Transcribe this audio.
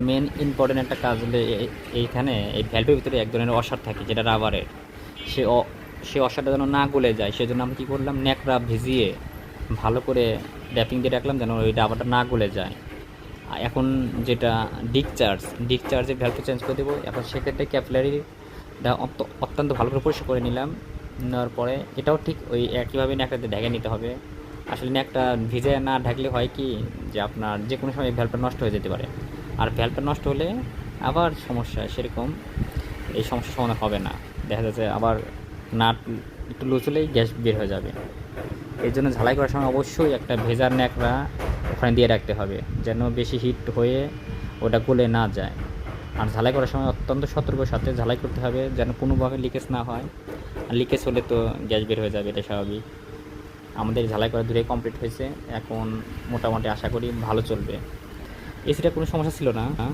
Main important একটা কাজ হলে এইখানে এই ভ্যালভের ভিতরে এক ধরনের অসার থাকে যেটা রাবারের, সে সে অসারটা যেন না গলে যায় সেজন্য আমরা কী করলাম, ন্যাকড়া ভিজিয়ে ভালো করে র্যাপিং দিয়ে রাখলাম যেন ওই রাবারটা না গলে যায়। এখন যেটা ডিকচার্জের ভ্যালভটা চেঞ্জ করে দেবো। এখন সেক্ষেত্রে ক্যাপিলারিটা অত্যন্ত ভালো করে পরিষ্কার করে নিলাম। নেওয়ার পরে এটাও ঠিক ওই একইভাবে ন্যাকড়াতে ঢেকে নিতে হবে। আসলে ন্যাকটা ভিজে না ঢাকলে হয় কি যে আপনার যে কোনো সময় ভ্যালভটা নষ্ট হয়ে যেতে পারে, আর ভ্যালভটা নষ্ট হলে আবার সমস্যা, সেরকম এই সমস্যার সমাধান হবে না। দেখা যাচ্ছে আবার নাট একটু লুজ হলেই গ্যাস বের হয়ে যাবে। এই জন্য ঝালাই করার সময় অবশ্যই একটা ভেজার ন্যাকড়া ওখানে দিয়ে রাখতে হবে যেন বেশি হিট হয়ে ওটা গলে না যায়। আর ঝালাই করার সময় অত্যন্ত সতর্কর সাথে ঝালাই করতে হবে যেন কোনোভাবে লিকেজ না হয়। আর লিকেজ হলে তো গ্যাস বের হয়ে যাবে, এটা স্বাভাবিক। আমাদের ঝালাই করা দূরে কমপ্লিট হয়েছে, এখন মোটামুটি আশা করি ভালো চলবে। এসিটা কোনো সমস্যা ছিল না।